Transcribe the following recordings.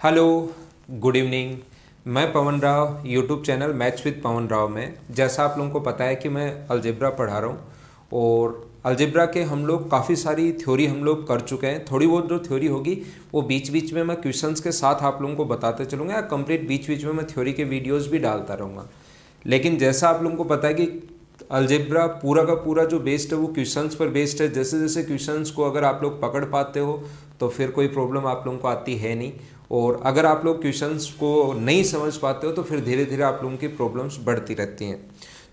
Hello, good evening. मैं Pavan Rao, YouTube channel maths with Pavan Rao में, जैसा आप लोगों को पता है कि मैं अलजेब्रा पढ़ा रहा हूँ और अलजेब्रा के हम लोग काफ़ी सारी थ्योरी हम लोग कर चुके हैं। थोड़ी बहुत जो थ्योरी होगी वो बीच बीच में मैं क्वेश्चंस के साथ आप लोगों को बताते चलूँगा या कंप्लीट बीच बीच में मैं थ्योरी के वीडियोज़ भी डालता रहूँगा। लेकिन जैसा आप लोगों को पता है कि अलजेब्रा पूरा का पूरा जो बेस्ड है वो क्वेश्चंस पर बेस्ड है। जैसे जैसे क्वेश्चंस को अगर आप लोग पकड़ पाते हो तो फिर कोई प्रॉब्लम आप लोगों को आती है नहीं, और अगर आप लोग क्वेश्चंस को नहीं समझ पाते हो तो फिर धीरे धीरे आप लोगों की प्रॉब्लम्स बढ़ती रहती हैं।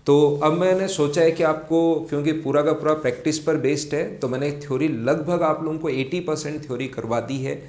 तो अब मैंने सोचा है कि आपको, क्योंकि पूरा का पूरा प्रैक्टिस पर बेस्ड है, तो मैंने थ्योरी लगभग आप लोगों को 80% थ्योरी करवा दी है।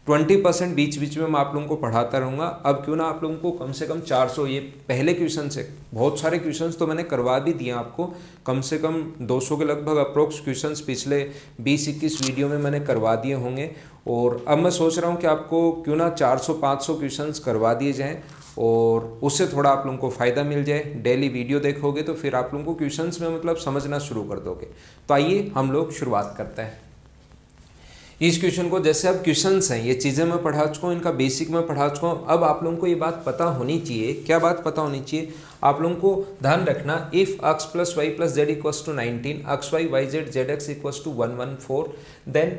20% बीच बीच में मैं आप लोगों को पढ़ाता रहूँगा। अब क्यों ना आप लोगों को कम से कम 400, ये पहले क्वेश्चन से बहुत सारे क्वेश्चंस तो मैंने करवा भी दिए आपको, कम से कम 200 के लगभग अप्रोक्स क्वेश्चंस पिछले 20-21 वीडियो में मैंने करवा दिए होंगे। और अब मैं सोच रहा हूँ कि आपको क्यों ना 400-500 क्वेश्चंस करवा दिए जाएँ और उससे थोड़ा आप लोगों को फ़ायदा मिल जाए। डेली वीडियो देखोगे तो फिर आप लोगों को क्वेश्चंस में मतलब समझना शुरू कर दोगे। तो आइए हम लोग शुरुआत करते हैं इस क्वेश्चन को। जैसे अब क्वेश्चंस हैं, ये चीज़ें मैं पढ़ा चुका हूँ, इनका बेसिक मैं पढ़ा चुका हूँ। अब आप लोगों को ये बात पता होनी चाहिए। क्या बात पता होनी चाहिए? आप लोगों को ध्यान रखना, if x plus y plus z equals to 19, x y y z z x equals to 114, then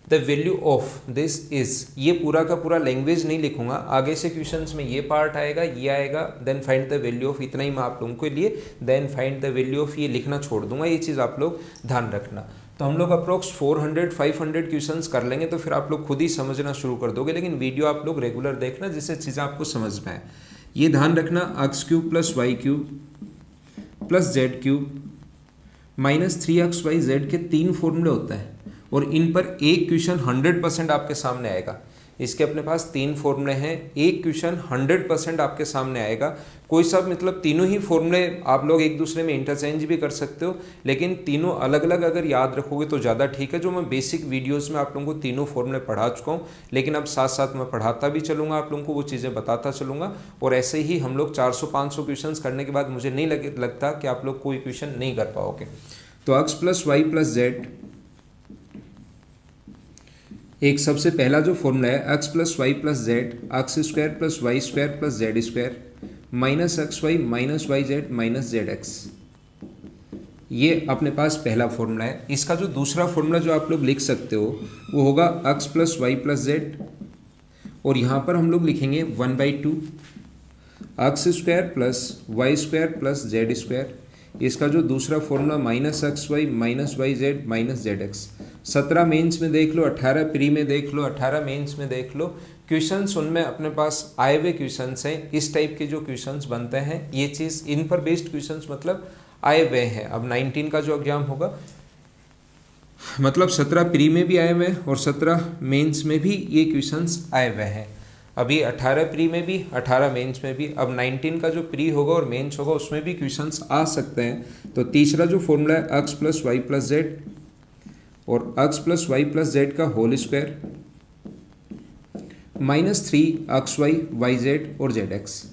the value of this is, ये पूरा का पूरा लैंग्वेज नहीं लिखूंगा, आगे से क्वेश्चंस में ये पार्ट आएगा, ये आएगा, then find the value of, इतना ही मैं आप लोगों के लिए, then find the value of ये लिखना छोड़ दूंगा। ये चीज़ आप लोग ध्यान रखना। तो हम लोग अप्रोक्स 400-500 क्वेश्चंस कर लेंगे तो फिर आप लोग खुद ही समझना शुरू कर दोगे। लेकिन वीडियो आप लोग रेगुलर देखना जिससे चीज़ें आपको समझ में आए। ये ध्यान रखना, x cube plus y cube plus z cube minus 3x y z के 3 फॉर्मूले होता है और इन पर एक क्वेश्चन 100% आपके सामने आएगा। इसके अपने पास 3 फॉर्मूले हैं, एक क्वेश्चन 100% आपके सामने आएगा। कोई सा मतलब तीनों ही फॉर्मूले आप लोग एक दूसरे में इंटरचेंज भी कर सकते हो, लेकिन तीनों अलग अलग अगर याद रखोगे तो ज़्यादा ठीक है। जो मैं बेसिक वीडियोस में आप लोगों को तीनों फॉर्मूले पढ़ा चुका हूँ, लेकिन अब साथ साथ मैं पढ़ाता भी चलूँगा, आप लोगों को वो चीज़ें बताता चलूँगा। और ऐसे ही हम लोग 400-500 क्वेश्चन करने के बाद मुझे नहीं लगता कि आप लोग कोई क्वेश्चन नहीं कर पाओगे। तो x plus y plus z, एक सबसे पहला जो फॉर्मूला है, x plus y plus z x square plus y square plus z square minus x y minus y z minus z x, ये अपने पास पहला फॉर्मूला है। इसका जो दूसरा फॉर्मूला जो आप लोग लिख सकते हो वो होगा x plus y plus z, और यहाँ पर हम लोग लिखेंगे 1/2 x square plus y square plus z square. इसका जो दूसरा formula minus x y minus y z minus z x. 17 mains में देख लो, 18 प्री में देख लो, 18 मेंस में देख लो, क्वेश्चंस उनमें अपने पास आए हुए क्वेश्चंस हैं। इस टाइप के जो क्वेश्चंस बनते हैं, ये चीज़ इन पर बेस्ड क्वेश्चंस मतलब आए हुए हैं। अब 19 का जो एग्जाम होगा मतलब 17 प्री में भी आए हुए हैं और 17 मेंस में भी ये क्वेश्चंस आए हुए हैं। अभी 18 प्री में भी, 18 मेंस में भी, अब 19 का जो प्री होगा और मेंस होगा उसमें भी क्वेश्चंस आ सकते हैं। तो तीसरा जो फॉर्मूला है x plus y plus z और x plus y plus z का whole square minus 3 x y y z और जेड एक्स।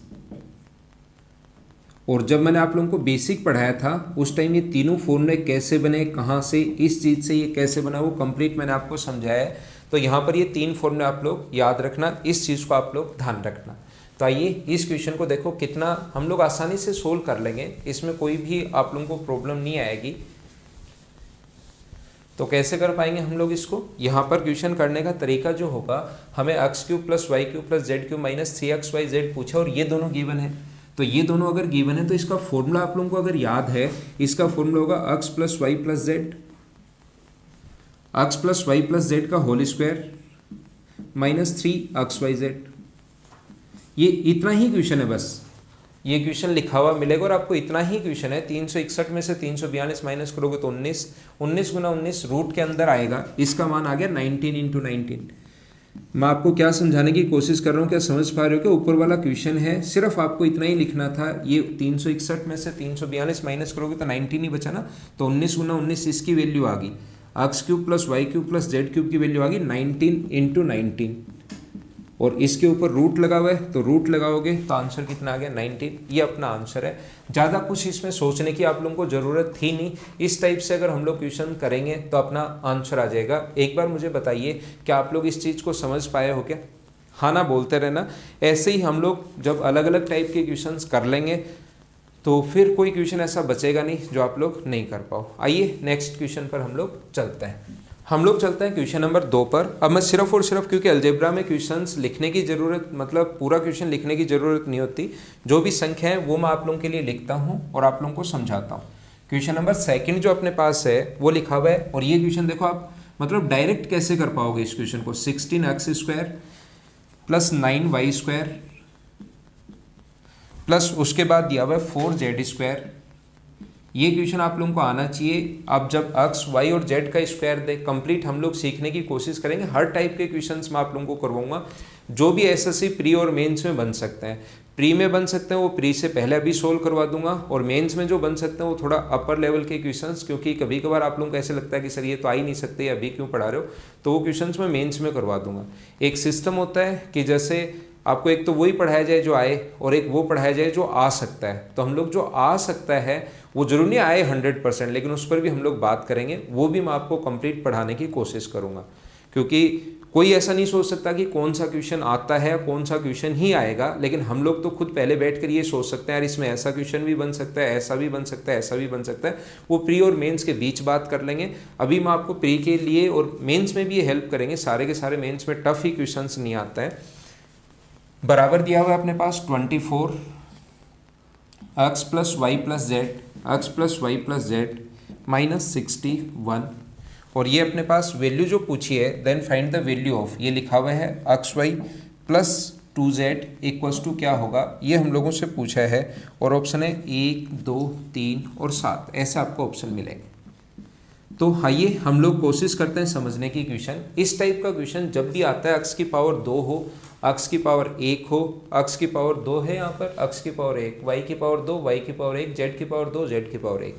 और जब मैंने आप लोगों को बेसिक पढ़ाया था उस टाइम ये तीनों फॉर्मूले कैसे बने, कहाँ से, इस चीज़ से ये कैसे बना, वो कंप्लीट मैंने आपको समझाया है। तो यहाँ पर ये 3 फॉर्मूले आप लोग याद रखना, इस चीज़ को आप लोग ध्यान रखना। तो आइए इस क्वेश्चन को देखो, कितना हम लोग आसानी से सोल्व कर लेंगे, इसमें कोई भी आप लोगों को प्रॉब्लम नहीं आएगी। तो कैसे कर पाएंगे हम लोग इसको? यहाँ पर क्वेश्चन करने का तरीका जो होगा, हमें x cube plus y cube plus z cube minus 3x y z पूछा और ये दोनों गिवन है। तो ये दोनों अगर गिवन है तो इसका फॉर्मूला आप लोगों को अगर याद है, इसका फॉर्मूला होगा x plus y plus z, x plus y plus z का whole square minus 3 x y z. ये इतना ही क्वेश्चन है, बस ये क्वेश्चन लिखा हुआ मिलेगा और आपको इतना ही क्वेश्चन है। 361 में से 342 माइनस करोगे तो 19, 19 गुना 19 रूट के अंदर आएगा। इसका मान आ गया 19 इंटू 19। मैं आपको क्या समझाने की कोशिश कर रहा हूँ, क्या समझ पा रहे हो? कि ऊपर वाला क्वेश्चन है, सिर्फ आपको इतना ही लिखना था। ये 361 में से 342 माइनस करोगे तो 19 ही बचा ना, तो 19 गुना 19 इसकी वैल्यू आ गई, x cube plus y cube plus z cube की वैल्यू आ गई 19 इंटू 19, और इसके ऊपर रूट लगा हुआ है तो रूट लगाओगे तो आंसर कितना आ गया 19। ये अपना आंसर है। ज़्यादा कुछ इसमें सोचने की आप लोगों को ज़रूरत थी नहीं। इस टाइप से अगर हम लोग क्वेश्चन करेंगे तो अपना आंसर आ जाएगा। एक बार मुझे बताइए, क्या आप लोग इस चीज़ को समझ पाए हो क्या? हाँ ना बोलते रहना। ऐसे ही हम लोग जब अलग अलग टाइप के क्वेश्चंस कर लेंगे तो फिर कोई क्वेश्चन ऐसा बचेगा नहीं जो आप लोग नहीं कर पाओ। आइए नेक्स्ट क्वेश्चन पर हम लोग चलते हैं। हम लोग चलते हैं क्वेश्चन नंबर 2 पर। अब मैं सिर्फ और सिर्फ, क्योंकि अलजेब्रा में क्वेश्चंस लिखने की ज़रूरत, मतलब पूरा क्वेश्चन लिखने की ज़रूरत नहीं होती, जो भी संख्या है वो मैं आप लोगों के लिए लिखता हूँ और आप लोगों को समझाता हूँ। क्वेश्चन नंबर 2 जो अपने पास है वो लिखा हुआ है, और ये क्वेश्चन देखो आप मतलब डायरेक्ट कैसे कर पाओगे इस क्वेश्चन को। 16x² प्लस 9y² प्लस उसके बाद दिया हुआ है 4z²। ये क्वेश्चन आप लोगों को आना चाहिए। अब जब x, y और z का स्क्वायर दे, कंप्लीट हम लोग सीखने की कोशिश करेंगे। हर टाइप के क्वेश्चंस मैं आप लोगों को करवाऊंगा जो भी एसएससी प्री और मेंस में बन सकते हैं। प्री में बन सकते हैं वो प्री से पहले अभी सोल्व करवा दूंगा, और मेंस में जो बन सकते हैं वो थोड़ा अपर लेवल के क्वेश्चंस, क्योंकि कभी कभार आप लोगों को ऐसे लगता है कि सर ये तो आ ही नहीं सकते, अभी क्यों पढ़ा रहे हो, तो वो क्वेश्चंस मैं मेंस में करवा दूंगा। एक सिस्टम होता है कि जैसे आपको एक तो वही पढ़ाया जाए जो आए, और एक वो पढ़ाया जाए जो आ सकता है। तो हम लोग जो आ सकता है वो जरूर नहीं आए 100%, लेकिन उस पर भी हम लोग बात करेंगे। वो भी मैं आपको कंप्लीट पढ़ाने की कोशिश करूंगा, क्योंकि कोई ऐसा नहीं सोच सकता कि कौन सा क्वेश्चन आता है, कौन सा क्वेश्चन ही आएगा। लेकिन हम लोग तो खुद पहले बैठ कर ये सोच सकते हैं यार इसमें ऐसा क्वेश्चन भी बन सकता है, ऐसा भी बन सकता है, ऐसा भी बन सकता है। वो प्री और मेंस के बीच बात कर लेंगे। अभी मैं आपको प्री के लिए और मेंस में भी ये हेल्प करेंगे। सारे के सारे मेंस में टफ ही क्वेश्चन नहीं आता है। बराबर दिया हुआ है अपने पास 24 x plus y plus z, x plus y plus z minus 61, और ये अपने पास वैल्यू जो पूछी है, then find the value of, ये लिखा हुआ है x y plus 2z equals to क्या होगा, ये हम लोगों से पूछा है। और ऑप्शन है 1, 2, 3 और 7, ऐसे आपको ऑप्शन मिलेंगे। तो आइए हम लोग कोशिश करते हैं समझने की क्वेश्चन। इस टाइप का क्वेश्चन जब भी आता है, x की पावर 2 हो, x की पावर 1 हो, x की पावर 2 है यहाँ पर, x की पावर 1, y की पावर 2, y की पावर 1, z की पावर 2, z की पावर 1,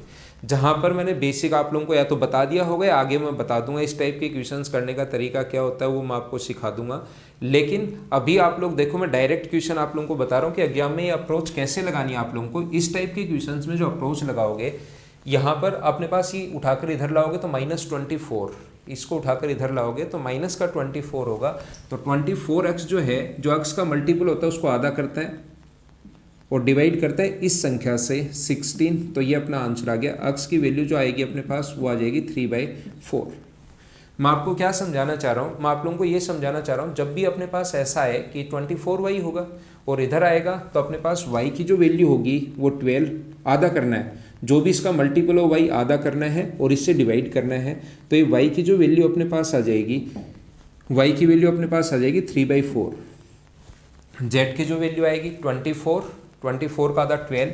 जहाँ पर मैंने बेसिक आप लोगों को या तो बता दिया होगा या आगे मैं बता दूंगा इस टाइप के क्वेश्चंस करने का तरीका क्या होता है, वो मैं आपको सिखा दूंगा। लेकिन अभी आप लोग देखो, मैं डायरेक्ट क्वेश्चन आप लोगों को बता रहा हूँ कि एग्जाम में ये अप्रोच कैसे लगानी है आप लोगों को। इस टाइप के क्वेश्चन में जो अप्रोच लगाओगे, यहाँ पर अपने पास ही उठाकर इधर लाओगे तो -24, इसको उठाकर इधर लाओगे तो माइनस का 24 होगा। तो 24x जो है, जो x का मल्टीपल होता है उसको आधा करता है और डिवाइड करता है इस संख्या से 16। तो ये अपना आंसर आ गया। x की वैल्यू जो आएगी अपने पास वो आ जाएगी 3/4। मैं आपको क्या समझाना चाह रहा हूँ, मैं आप लोगों को ये समझाना चाह रहा हूँ, जब भी अपने पास ऐसा है कि 24y होगा और इधर आएगा तो अपने पास y की जो वैल्यू होगी वो 12 आधा करना है, जो भी इसका मल्टीपल हो y आधा करना है और इससे डिवाइड करना है। तो ये y की जो वैल्यू अपने पास आ जाएगी, y की वैल्यू अपने पास आ जाएगी 3/4। z की जो वैल्यू आएगी 24 का आधा 12,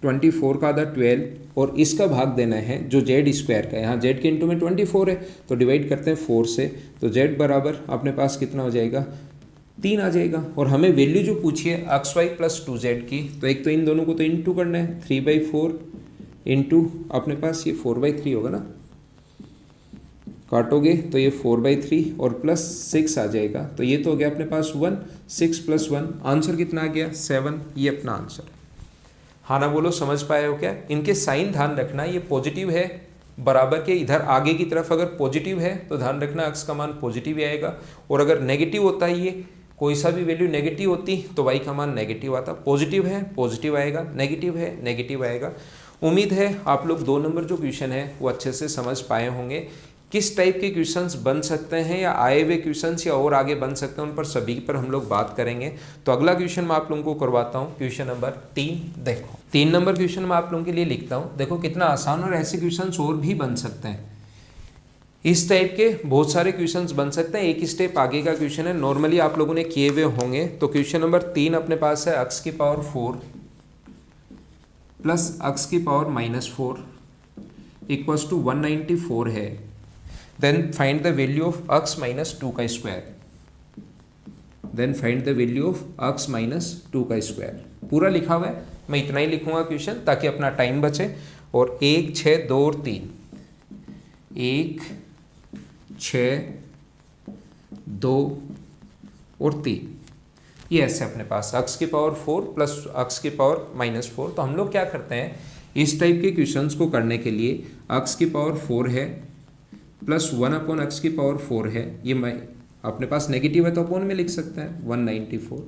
24 का आधा 12, और इसका भाग देना है जो जेड स्क्वायर का है। यहाँ जेड के इंटू में 24 है तो डिवाइड करते हैं 4 से, तो जेड बराबर अपने पास कितना हो जाएगा, 3 आ जाएगा। और हमें वैल्यू जो पूछी है एक्स वाई प्लस 2z की, तो एक तो इन दोनों को तो इंटू करना है, 3/4 इंटू अपने पास ये 4/3 होगा ना, काटोगे तो ये 4/3 और प्लस 6 आ जाएगा। तो ये तो हो गया अपने पास 1, 6 + 1, आंसर कितना आ गया 7। ये अपना आंसर। हाँ ना बोलो, समझ पाए हो क्या? इनके साइन ध्यान रखना, ये पॉजिटिव है बराबर के, इधर आगे की तरफ अगर पॉजिटिव है तो ध्यान रखना एक्स का मान पॉजिटिव ही आएगा, और अगर नेगेटिव होता है ये कोई सा भी वैल्यू नेगेटिव होती तो वाई का मान नेगेटिव आता। पॉजिटिव है पॉजिटिव आएगा, नेगेटिव है नेगेटिव आएगा। उम्मीद है आप लोग 2 नंबर जो क्वेश्चन है वो अच्छे से समझ पाए होंगे। किस टाइप के क्वेश्चंस बन सकते हैं या आए हुए क्वेश्चंस या और आगे बन सकते हैं, उन पर सभी पर हम लोग बात करेंगे। तो अगला क्वेश्चन मैं आप लोगों को करवाता हूँ, क्वेश्चन नंबर 3। देखो 3 नंबर क्वेश्चन मैं आप लोगों के लिए लिखता हूँ। देखो कितना आसान, और ऐसे क्वेश्चंस और भी बन सकते हैं। इस टाइप के बहुत सारे क्वेश्चंस बन सकते हैं। एक स्टेप आगे का क्वेश्चन है, नॉर्मली आप लोगों ने किए हुए होंगे। तो क्वेश्चन नंबर 3 अपने पास है x की पावर 4 प्लस x की पावर -4 इक्वल्स टू 194 है। Then find the value of x minus 2 का square. Then find the value of x minus 2 का स्क्वायर। पूरा लिखा हुआ है, मैं इतना ही लिखूंगा क्वेश्चन ताकि अपना टाइम बचे। और 1, 6, 2 और 3, 1, 6, 2 और 3, ये ऐसे अपने पास x की पावर 4 प्लस x की पावर -4। तो हम लोग क्या करते हैं, इस टाइप के क्वेश्चंस को करने के लिए x की पावर 4 है प्लस 1/x की पावर 4 है, ये अपने पास नेगेटिव है तो अपोन में लिख सकते हैं 194।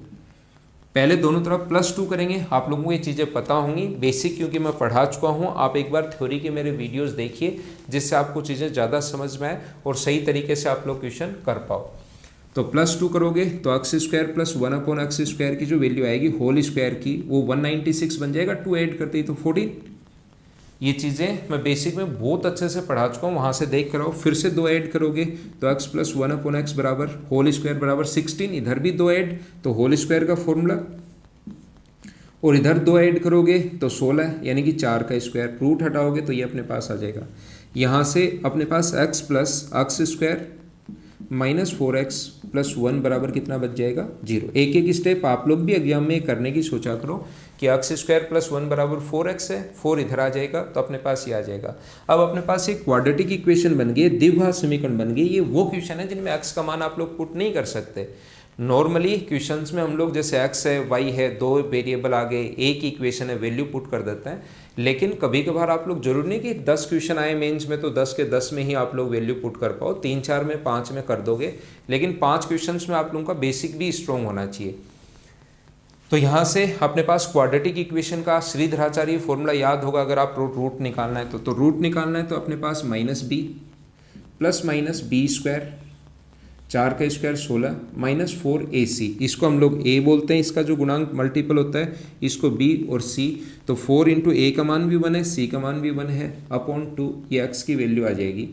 पहले दोनों तरफ +2 करेंगे। आप लोगों को ये चीज़ें पता होंगी बेसिक, क्योंकि मैं पढ़ा चुका हूँ। आप एक बार थ्योरी के मेरे वीडियोस देखिए जिससे आपको चीज़ें ज़्यादा समझ में आए और सही तरीके से आप लोग क्वेश्चन कर पाओ। तो +2 करोगे तो x² + 1/x² की जो वैल्यू आएगी होल स्क्वायर की वो 196 बन जाएगा। 2 ऐड करते ही तो 14। ये चीज़ें मैं बेसिक में बहुत अच्छे से पढ़ा चुका हूँ, वहाँ से देख कर आओ। फिर से 2 ऐड करोगे तो x + 1/x बराबर होल स्क्वायर बराबर 16। इधर भी 2 ऐड तो होल स्क्वायर का फॉर्मूला, और इधर 2 ऐड करोगे तो 16 यानी कि 4 का स्क्वायर। रूट हटाओगे तो ये अपने पास आ जाएगा। यहाँ से अपने पास x + x² - 4x + 1 बराबर कितना बच जाएगा 0। एक एक स्टेप आप लोग भी एग्जाम में करने की सोचा करो कि x² + 1 बराबर 4x है, 4 इधर आ जाएगा तो अपने पास ये आ जाएगा। अब अपने पास एक क्वाड्रेटिक इक्वेशन बन गई, द्विघात समीकरण बन गई। ये वो क्वेश्चन है जिनमें x का मान आप लोग पुट नहीं कर सकते। नॉर्मली क्वेश्चंस में हम लोग जैसे x है y है, 2 वेरिएबल आ गए, एक इक्वेशन है, वैल्यू पुट कर देते हैं। लेकिन कभी कभार आप लोग जरूर नहीं कि 10 क्वेश्चन आए मेंस में तो 10 के 10 में ही आप लोग वैल्यू पुट कर पाओ, 3-4 में 5 में कर दोगे। लेकिन 5 क्वेश्चंस में आप लोगों का बेसिक भी स्ट्रॉन्ग होना चाहिए। तो यहाँ से अपने पास क्वाड्रेटिक इक्वेशन का श्रीधराचार्य फॉर्मूला याद होगा। अगर आप रूट निकालना है तो रूट निकालना है तो अपने पास -b + -b², 4 का स्क्वायर 16 - 4ac। इसको हम लोग a बोलते हैं, इसका जो गुणांक मल्टीपल होता है इसको b और c। तो 4 × a का मान भी 1 है, c का मान भी 1 है, /2 ये x की वैल्यू आ जाएगी।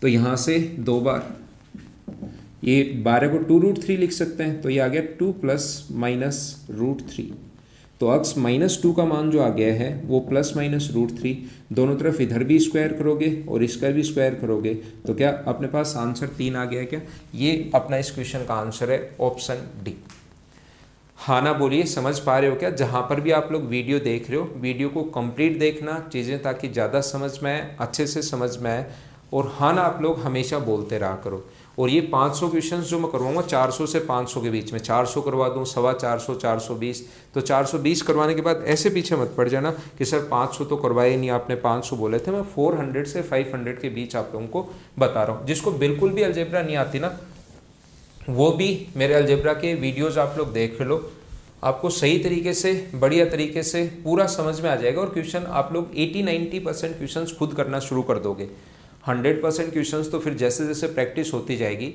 तो यहाँ से 2 बार ये 12 को 2√3 लिख सकते हैं तो ये आ गया 2 ± √3। तो x -2 का मान जो आ गया है वो ±√3। दोनों तरफ इधर भी स्क्वायर करोगे और इसका भी स्क्वायर करोगे तो क्या अपने पास आंसर 3 आ गया। क्या ये अपना इस क्वेश्चन का आंसर है ऑप्शन डी। हाँ ना बोलिए, समझ पा रहे हो क्या? जहाँ पर भी आप लोग वीडियो देख रहे हो वीडियो को कंप्लीट देखना चीज़ें ताकि ज़्यादा समझ में आए, अच्छे से समझ में आए। और हाँ ना आप लोग हमेशा बोलते रहा करो। और ये 500 क्वेश्चंस जो मैं करवाऊंगा 400 से 500 के बीच में, 400 करवा दूँ, 425, 420। तो 420 करवाने के बाद ऐसे पीछे मत पड़ जाना कि सर 500 तो करवाए नहीं आपने, 500 बोले थे। मैं 400 से 500 के बीच आप लोगों को बता रहा हूँ। जिसको बिल्कुल भी अलजेब्रा नहीं आती ना वो भी मेरे अलजेब्रा के वीडियोज़ आप लोग देख लो, आपको सही तरीके से बढ़िया तरीके से पूरा समझ में आ जाएगा। और क्वेश्चन आप लोग 80-90% क्वेश्चन खुद करना शुरू कर दोगे। 100% क्वेश्चंस तो फिर जैसे जैसे प्रैक्टिस होती जाएगी।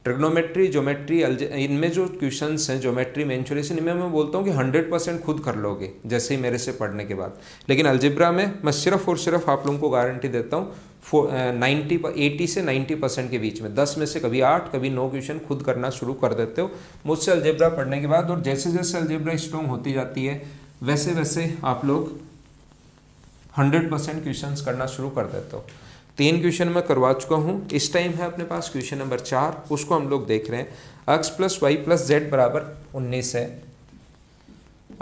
ट्रिग्नोमेट्री, ज्योमेट्री, इनमें जो क्वेश्चंस हैं, ज्योमेट्री, मेंसुरेशन, इनमें मैं बोलता हूँ कि 100% खुद कर लोगे जैसे ही मेरे से पढ़ने के बाद। लेकिन अलजेब्रा में मैं सिर्फ और सिर्फ आप लोगों को गारंटी देता हूँ 80 से 90% के बीच में, 10 में से कभी 8 कभी 9 क्वेश्चन खुद करना शुरू कर देते हो मुझसे अलजेब्रा पढ़ने के बाद। और जैसे जैसे अलजेब्रा स्ट्रॉन्ग होती जाती है वैसे वैसे आप लोग 100% क्वेश्चन करना शुरू कर देते हो। 3 क्वेश्चन मैं करवा चुका हूँ। इस टाइम है अपने पास क्वेश्चन नंबर 4, उसको हम लोग देख रहे हैं। x + y + z बराबर 19 है।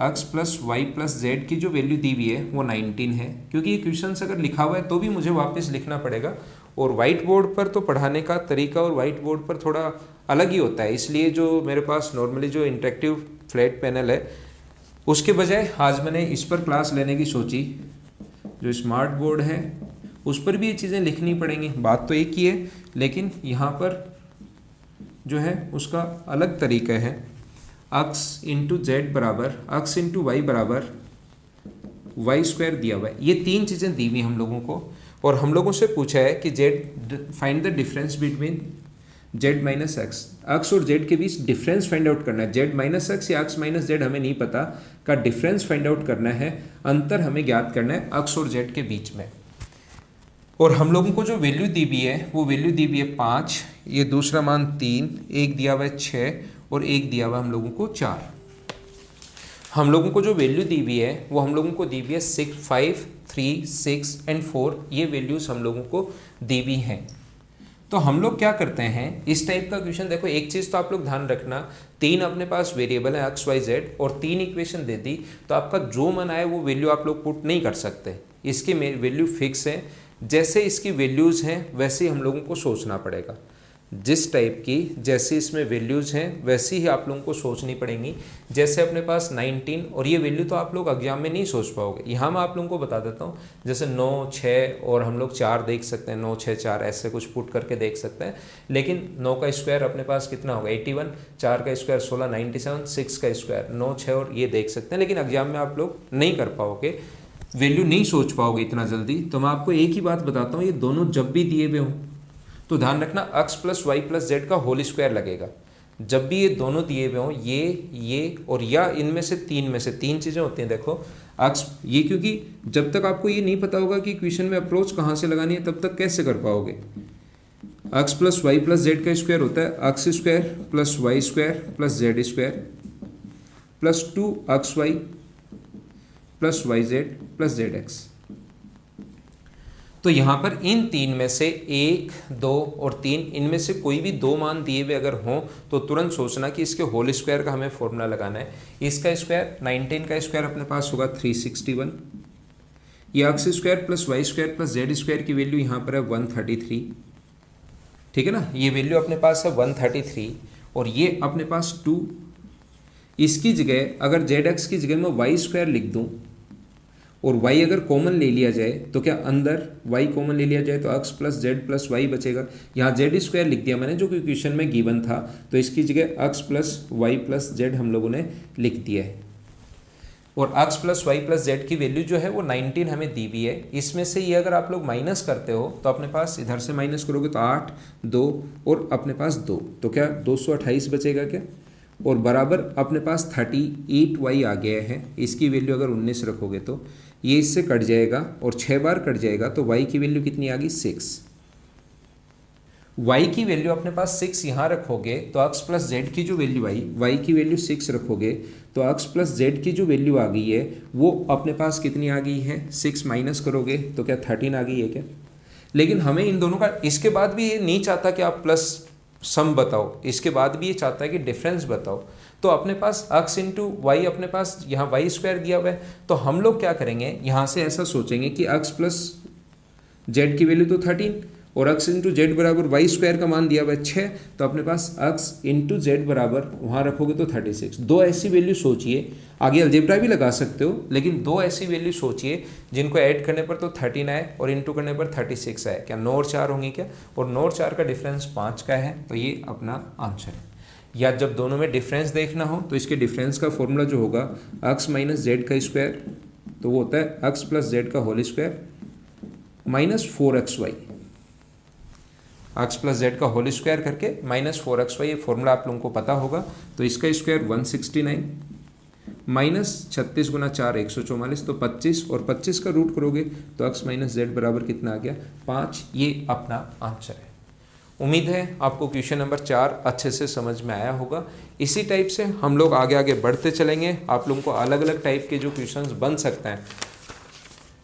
x + y + z की जो वैल्यू दी हुई है वो 19 है। क्योंकि ये क्वेश्चन अगर लिखा हुआ है तो भी मुझे वापस लिखना पड़ेगा। और वाइट बोर्ड पर तो पढ़ाने का तरीका और वाइट बोर्ड पर थोड़ा अलग ही होता है, इसलिए जो मेरे पास नॉर्मली जो इंटरेक्टिव फ्लैट पैनल है उसके बजाय आज मैंने इस पर क्लास लेने की सोची। जो स्मार्ट बोर्ड है उस पर भी ये चीज़ें लिखनी पड़ेंगी, बात तो एक ही है, लेकिन यहाँ पर जो है उसका अलग तरीका है। x × z बराबर x × y बराबर y² दिया हुआ है। ये 3 चीज़ें दी हुई हम लोगों को और हम लोगों से पूछा है कि find the difference between z - x। x और z के बीच डिफरेंस फाइंड आउट करना है। z - x या x - z हमें नहीं पता, का डिफरेंस फाइंड आउट करना है, अंतर हमें ज्ञात करना है x और z के बीच में। और हम लोगों को जो वैल्यू दी हुई है वो वैल्यू दी हुई है 5, ये दूसरा मान 3, एक दिया हुआ है 6 और एक दिया हुआ हम लोगों को 4। हम लोगों को जो वैल्यू दी हुई है वो हम लोगों को दी हुई है 6, 5, 3, 6 एंड 4। ये वैल्यूज़ हम लोगों को दी हुई हैं। तो हम लोग क्या करते हैं इस टाइप का क्वेश्चन, देखो एक चीज़ तो आप लोग ध्यान रखना, 3 अपने पास वेरिएबल है x, y, z और 3 इक्वेशन दे दी तो आपका जो मन आए वो वैल्यू आप लोग पुट नहीं कर सकते। इसकी वैल्यू फिक्स है, जैसे इसकी वैल्यूज़ हैं वैसे ही हम लोगों को सोचना पड़ेगा। जिस टाइप की जैसी इसमें वैल्यूज़ हैं वैसी ही आप लोगों को सोचनी पड़ेंगी। जैसे अपने पास 19 और ये वैल्यू तो आप लोग एग्जाम में नहीं सोच पाओगे, यहाँ मैं आप लोगों को बता देता हूँ। जैसे 9 6 और हम लोग 4 देख सकते हैं, 9 6 4 ऐसे कुछ पुट करके देख सकते हैं। लेकिन 9 का स्क्वायर अपने पास कितना होगा 81, 4 का स्क्वायर 16 97, 6 का स्क्वायर 9 6 और ये देख सकते हैं। लेकिन एग्जाम में आप लोग नहीं कर पाओगे, वैल्यू नहीं सोच पाओगे इतना जल्दी। तो मैं आपको एक ही बात बताता हूँ, ये दोनों जब भी दिए हुए हों तो ध्यान रखना x plus y plus z का होल स्क्वायर लगेगा। जब भी ये दोनों दिए हुए हों, ये और या इनमें से तीन चीज़ें होती हैं। देखो x ये, क्योंकि जब तक आपको ये नहीं पता होगा कि क्वेश्चन में अप्रोच कहाँ से लगानी है तब तक कैसे कर पाओगे। x plus y plus z का स्क्वायर होता है x square plus y square plus z square plus 2xy plus y z plus z x. तो यहाँ पर इन तीन में से 1 2 और 3 इनमें से कोई भी दो मान दिए हुए अगर हों तो तुरंत सोचना कि इसके होल स्क्वायर का हमें फॉर्मूला लगाना है। इसका स्क्वायर 19 का स्क्वायर अपने पास होगा 361, ये x square plus y square plus z square की वैल्यू यहाँ पर है 133, ठीक है ना। ये वैल्यू अपने पास है 133 और ये अपने पास 2। इसकी जगह अगर जेड एक्स की जगह मैं वाई स्क्वायर लिख दूँ और y अगर कॉमन ले लिया जाए तो क्या अंदर y कॉमन ले लिया जाए तो x plus z plus y बचेगा। यहाँ जेड स्क्वायर लिख दिया मैंने जो कि क्वेश्चन में गिवन था, तो इसकी जगह x plus y plus z हम लोगों ने लिख दिया है। और x plus y plus z की वैल्यू जो है वो 19 हमें दी हुई है। इसमें से ये अगर आप लोग माइनस करते हो तो अपने पास इधर से माइनस करोगे तो 8 2 और अपने पास 2, तो क्या 228 बचेगा क्या। और बराबर अपने पास 38y आ गया है। इसकी वैल्यू अगर 19 रखोगे तो ये इससे कट जाएगा और 6 बार कट जाएगा तो y की वैल्यू कितनी आ गई 6। y की वैल्यू अपने पास 6 यहाँ रखोगे तो x प्लस जेड की जो वैल्यू आई, y की वैल्यू 6 रखोगे तो x प्लस जेड की जो वैल्यू आ गई है वो अपने पास कितनी आ गई है 6 माइनस करोगे तो क्या 13 आ गई है क्या। लेकिन हमें इन दोनों का, इसके बाद भी ये नहीं चाहता कि आप प्लस सम बताओ, इसके बाद भी ये चाहता है कि डिफरेंस बताओ। तो अपने पास x इंटू वाई, अपने पास यहाँ वाई स्क्वायर दिया हुआ है, तो हम लोग क्या करेंगे यहाँ से ऐसा सोचेंगे कि x प्लस जेड की वैल्यू तो 13 और x इंटू जेड बराबर वाई स्क्वायर का मान दिया हुआ है 6, तो अपने पास x इंटू जेड बराबर वहाँ रखोगे तो 36। दो ऐसी वैल्यू सोचिए, आगे अलजेब्रा भी लगा सकते हो, लेकिन दो ऐसी वैल्यू सोचिए जिनको ऐड करने पर तो 13 आए और इंटू करने पर 36 आए। क्या 9 और 4 होंगी क्या, और 9 और 4 का डिफरेंस 5 का है, तो ये अपना आंसर है। या जब दोनों में डिफरेंस देखना हो तो इसके डिफरेंस का फॉर्मूला जो होगा x माइनस जेड का स्क्वायर, तो वो होता है x प्लस जेड का whole square minus 4xy, x plus z का होल स्क्वायर करके माइनस 4xy, ये फॉर्मूला आप लोगों को पता होगा। तो इसका स्क्वायर 169 माइनस 36 गुना 4 144, तो 25 और 25 का रूट करोगे तो x माइनस जेड बराबर कितना आ गया 5। ये अपना आंसर है। उम्मीद है आपको क्वेश्चन नंबर 4 अच्छे से समझ में आया होगा। इसी टाइप से हम लोग आगे आगे बढ़ते चलेंगे। आप लोगों को अलग अलग टाइप के जो क्वेश्चंस बन सकते हैं,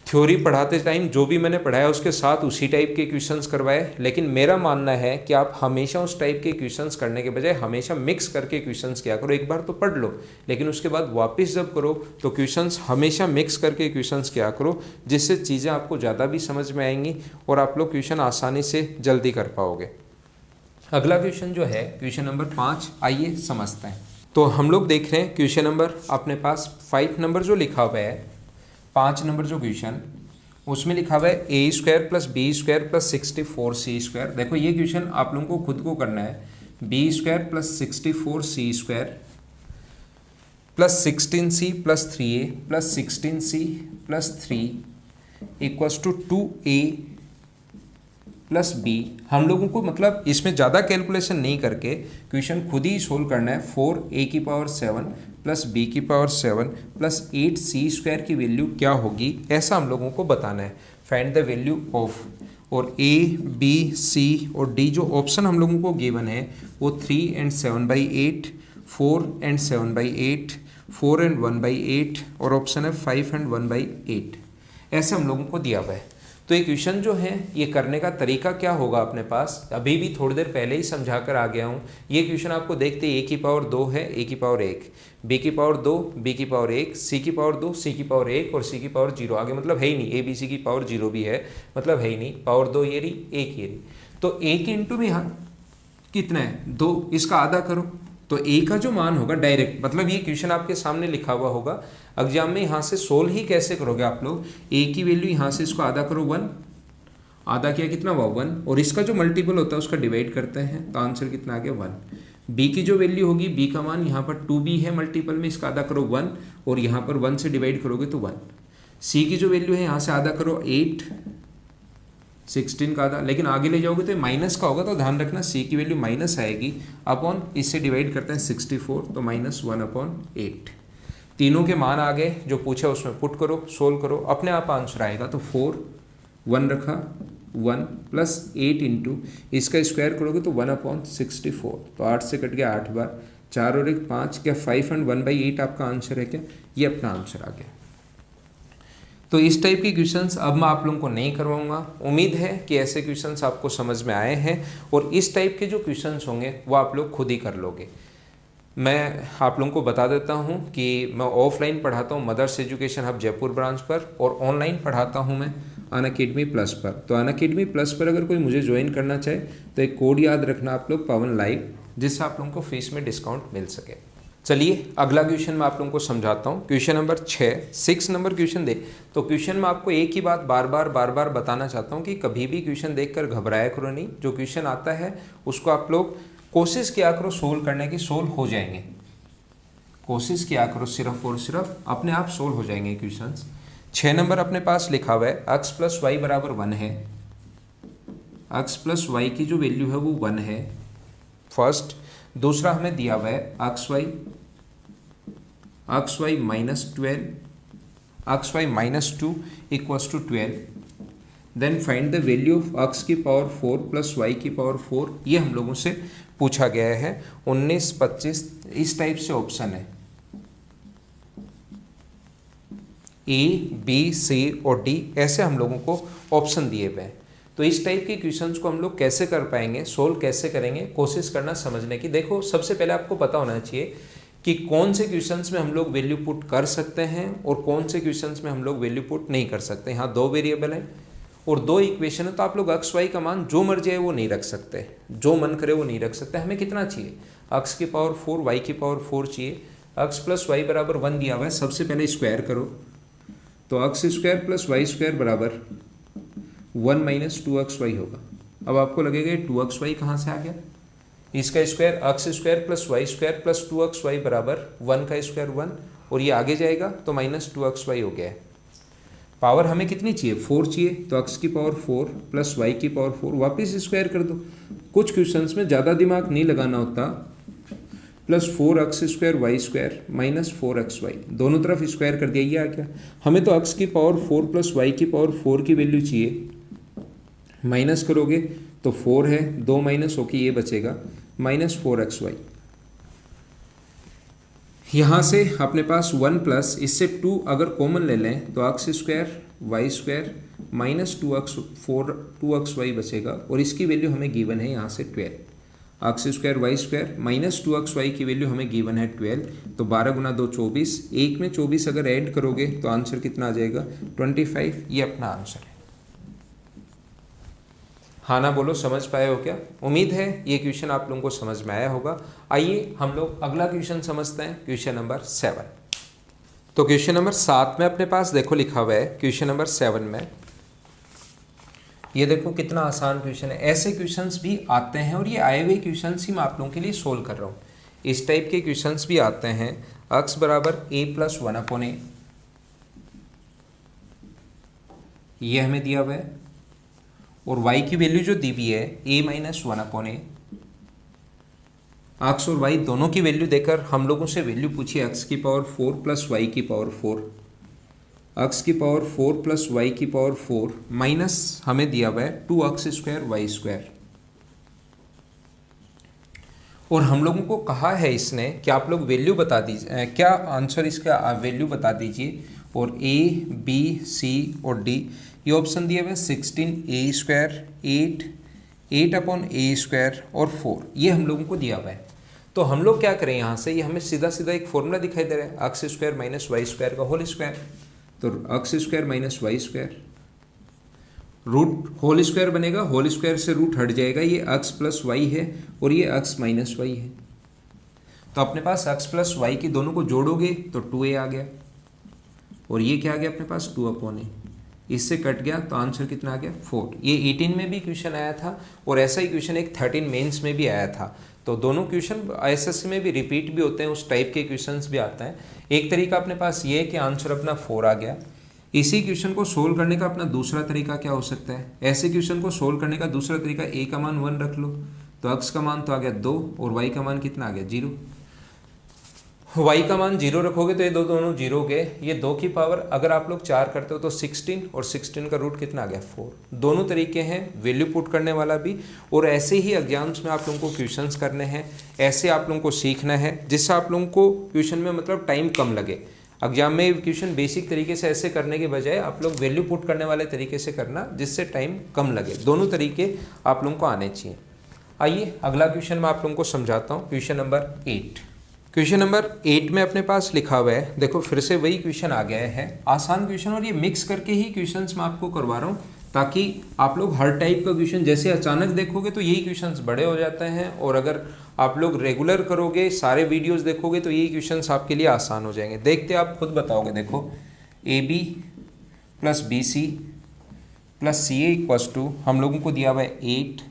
थ्योरी पढ़ाते टाइम जो भी मैंने पढ़ाया उसके साथ उसी टाइप के क्वेश्चंस करवाए, लेकिन मेरा मानना है कि आप हमेशा उस टाइप के क्वेश्चंस करने के बजाय हमेशा मिक्स करके क्वेश्चंस किया करो। एक बार तो पढ़ लो, लेकिन उसके बाद वापस जब करो तो क्वेश्चंस हमेशा मिक्स करके क्वेश्चंस किया करो, जिससे चीज़ें आपको ज़्यादा भी समझ में आएंगी और आप लोग क्वेश्चन आसानी से जल्दी कर पाओगे। अगला क्वेश्चन जो है क्वेश्चन नंबर 5, आइए समझते हैं। तो हम लोग देख रहे हैं क्वेश्चन नंबर अपने पास 5 नंबर जो लिखा हुआ है, 5 नंबर जो क्वेश्चन उसमें लिखा हुआ है a square plus b square plus 64 C square. देखो ये क्वेश्चन आप लोगों को खुद को करना है। B square plus 64 C square plus 16c plus 3a plus 16c plus 3 equals to 2a plus B. हम लोगों को मतलब इसमें ज़्यादा कैलकुलेशन नहीं करके क्वेश्चन खुद ही सोल्व करना है। 4a की पावर 7 प्लस बी की पावर 7 प्लस 8c स्क्वायर की वैल्यू क्या होगी, ऐसा हम लोगों को बताना है। फाइंड द वैल्यू ऑफ, और a b c और d जो ऑप्शन हम लोगों को गिवन है वो 3 and 7/8, 4 and 7/8, 4 and 1/8 और ऑप्शन है 5 and 1/8, ऐसे हम लोगों को दिया हुआ है। तो ये क्वेश्चन जो है ये करने का तरीका क्या होगा अपने पास, अभी भी थोड़ी देर पहले ही समझा कर आ गया हूँ। ये क्वेश्चन आपको देखते ए की पावर 2 है, ए की पावर 1, बी की पावर 2, बी की पावर 1, सी की पावर 2, सी की पावर 1 और सी की पावर 0। आगे मतलब है ही नहीं, ए बी सी की पावर 0 भी है, मतलब है ही नहीं। पावर 2 ये रही, 1 ये रही, तो 1 इंटू में यहाँ कितना है 2, इसका आधा करो तो a का जो मान होगा डायरेक्ट, मतलब ये क्वेश्चन आपके सामने लिखा हुआ होगा एग्जाम में, यहाँ से सोल्व ही कैसे करोगे आप लोग, a की वैल्यू यहाँ से इसको आधा करो 1, आधा किया कितना हुआ 1, और इसका जो मल्टीपल होता है उसका डिवाइड करते हैं तो आंसर कितना आ गया 1। b की जो वैल्यू होगी, b का मान यहाँ पर 2b है मल्टीपल में, इसका आधा करो 1 और यहाँ पर 1 से डिवाइड करोगे तो 1। c की जो वैल्यू है यहाँ से आधा करो 8, 16 का आधा, लेकिन आगे ले जाओगे तो माइनस का होगा तो ध्यान रखना c की वैल्यू माइनस आएगी, अपॉन इससे डिवाइड करते हैं 64 तो -1/8। तीनों के मान आ गए, जो पूछा उसमें पुट करो, सोल्व करो, अपने आप आंसर आएगा। तो 4 1 रखा 1 प्लस 8 इंटू इसका स्क्वायर करोगे तो 1/64, तो 8 से कट गया 8 बार, 4 और 1 5, क्या 5 एंड 1/8 आपका आंसर है क्या? ये अपना आंसर आ गया। तो इस टाइप के क्वेश्चंस अब मैं आप लोगों को नहीं करवाऊंगा। उम्मीद है कि ऐसे क्वेश्चंस आपको समझ में आए हैं और इस टाइप के जो क्वेश्चंस होंगे वो आप लोग खुद ही कर लोगे। मैं आप लोगों को बता देता हूं कि मैं ऑफलाइन पढ़ाता हूं mothers education hub Jaipur branch पर, और ऑनलाइन पढ़ाता हूं मैं अनअकैडमी प्लस पर। तो अनअकैडमी प्लस पर अगर कोई मुझे ज्वाइन करना चाहे तो एक कोड याद रखना आप लोग, पवन लाइव, जिससे आप लोगों को फीस में डिस्काउंट मिल सके। चलिए अगला क्वेश्चन मैं आप लोगों को समझाता हूँ। क्वेश्चन नंबर 6 नंबर क्वेश्चन दे, तो क्वेश्चन में आपको एक ही बात बार बार बताना चाहता हूँ कि कभी भी क्वेश्चन देखकर घबराया करो नहीं। जो क्वेश्चन आता है उसको आप लोग कोशिश किया करो सोल्व करने की, सोल्व हो जाएंगे। कोशिश किया करो सिर्फ और सिर्फ, अपने आप सोल्व हो जाएंगे क्वेश्चंस। 6 नंबर अपने पास लिखा हुआ है x प्लस वाई बराबर 1 है। x प्लस वाई की जो वैल्यू है वो 1 है फर्स्ट। दूसरा हमें दिया हुआ है x y minus 2 equals to 12। Then find the value of x की पावर 4 प्लस वाई की पावर 4। ये हम लोगों से पूछा गया है 19, 25 इस टाइप से ऑप्शन है, ए बी सी और डी ऐसे हम लोगों को ऑप्शन दिए हुए हैं। तो इस टाइप के क्वेश्चंस को हम लोग कैसे कर पाएंगे, सोल्व कैसे करेंगे, कोशिश करना समझने की। देखो सबसे पहले आपको पता होना चाहिए कि कौन से क्वेश्चंस में हम लोग वैल्यू पुट कर सकते हैं और कौन से क्वेश्चंस में हम लोग वैल्यू पुट नहीं कर सकते। यहाँ 2 वेरिएबल है और 2 इक्वेशन है, तो आप लोग एक्स वाई का मान जो मर्जी है वो नहीं रख सकते, जो मन करे वो नहीं रख सकते। हमें कितना चाहिए, एक्स की पावर 4 वाई की पावर 4 चाहिए। एक्स प्लस वाई बराबर 1 दिया हुआ है, सबसे पहले स्क्वायर करो तो x square plus y square बराबर 1 माइनस 2xy होगा। अब आपको लगेगा 2xy कहाँ से आ गया, इसका square x square plus y square plus 2xy बराबर 1 का स्क्वायर 1, और ये आगे जाएगा तो माइनस 2xy हो गया है। पावर हमें कितनी चाहिए, 4 चाहिए, तो एक्स की पावर 4 प्लस वाई की पावर 4, वापस स्क्वायर कर दो। कुछ क्वेश्चंस में ज़्यादा दिमाग नहीं लगाना होता। Plus 4x square y square minus 4xy, दोनों तरफ स्क्वायर कर दिया, ये आ गया। हमें तो x की पावर 4 प्लस वाई की पावर 4 की वैल्यू चाहिए, माइनस करोगे तो 4 है, 2 माइनस होके ये बचेगा माइनस 4xy। यहाँ से अपने पास 1 प्लस इससे 2 अगर कॉमन ले लें तो x square y square minus 2xy बचेगा, और इसकी वैल्यू हमें गिवन है यहाँ से 12। X square y square minus 2xy की वैल्यू हमें गिवन है 12, तो 12 गुना 2 24, एक में 24 अगर ऐड करोगे तो आंसर कितना आ जाएगा 25। ये अपना आंसर है। हाँ ना बोलो, समझ पाए हो क्या? उम्मीद है ये क्वेश्चन आप लोगों को समझ में आया होगा। आइए हम लोग अगला क्वेश्चन समझते हैं, क्वेश्चन नंबर 7। तो क्वेश्चन नंबर 7 में अपने पास देखो लिखा हुआ है, क्वेश्चन नंबर 7 में ये देखो कितना आसान क्वेश्चन है। ऐसे क्वेश्चंस भी आते हैं और ये आए हुए क्वेश्चंस ही मैं आप लोगों के लिए सोल्व कर रहा हूँ। इस टाइप के क्वेश्चंस भी आते हैं। x बराबर a प्लस 1/a, ये हमें दिया हुआ है, और y की वैल्यू जो दी हुई है a माइनस 1/a। x और y दोनों की वैल्यू देकर हम लोगों से वैल्यू पूछी x की पावर 4 प्लस वाई की पावर 4, x की पावर 4 प्लस वाई की पावर 4 माइनस हमें दिया हुआ है 2x स्क्वायर वाई स्क्वायर। और हम लोगों को कहा है इसने कि आप लोग वैल्यू बता दीजिए, क्या आंसर इसका वैल्यू बता दीजिए। और a b c और d ये ऑप्शन दिए हुए 16a स्क्वायर 8/a स्क्वायर और 4, ये हम लोगों को दिया हुआ है। तो हम लोग क्या करें, यहाँ से ये हमें सीधा सीधा एक फॉर्मूला दिखाई दे रहा है, x square minus y square का होल स्क्वायर। तो x square minus y square root whole square बनेगा, होल स्क्वायर से रूट हट जाएगा, ये अक्स प्लस वाई है और ये अक्स माइनस वाई है। तो अपने पास अक्स प्लस वाई की दोनों को जोड़ोगे तो 2a आ गया और ये क्या आ गया अपने पास 2/a। इससे कट गया तो आंसर कितना आ गया 4। ये 18 में भी क्वेश्चन आया था और ऐसा ही क्वेश्चन एक 13 मेंस में भी आया था। तो दोनों क्वेश्चन एसएससी में भी रिपीट भी होते हैं, उस टाइप के क्वेश्चंस भी आता है। एक तरीका अपने पास ये है कि आंसर अपना 4 आ गया। इसी क्वेश्चन को सोल्व करने का अपना दूसरा तरीका क्या हो सकता है, ऐसे क्वेश्चन को सोल्व करने का दूसरा तरीका a का मान 1 रख लो तो x का मान तो आ गया 2 और y का मान कितना आ गया 0। y का मान 0 रखोगे तो ये दोनों 0 गए, ये 2 की पावर अगर आप लोग 4 करते हो तो 16 और 16 का रूट कितना आ गया 4। दोनों तरीके हैं, वैल्यू पुट करने वाला भी और ऐसे ही एग्जाम्स में आप लोगों को क्वेश्चंस करने हैं, ऐसे आप लोगों को सीखना है जिससे आप लोगों को क्वेश्चन में मतलब टाइम कम लगे। एग्जाम में क्वेश्चन बेसिक तरीके से ऐसे करने के बजाय आप लोग वैल्यू पुट करने वाले तरीके से करना जिससे टाइम कम लगे। दोनों तरीके आप लोगों को आने चाहिए। आइए अगला क्वेश्चन मैं आप लोगों को समझाता हूँ। Question number 8। क्वेश्चन नंबर 8 में अपने पास लिखा हुआ है, देखो फिर से वही क्वेश्चन आ गया है, आसान क्वेश्चन, और ये मिक्स करके ही क्वेश्चंस मैं आपको करवा रहा हूँ ताकि आप लोग हर टाइप का क्वेश्चन जैसे अचानक देखोगे तो यही क्वेश्चंस बड़े हो जाते हैं और अगर आप लोग रेगुलर करोगे, सारे वीडियोस देखोगे तो यही क्वेश्चंस आपके लिए आसान हो जाएंगे। देखते आप खुद बताओगे। देखो AB plus BC plus CA equals to हम लोगों को दिया हुआ है 8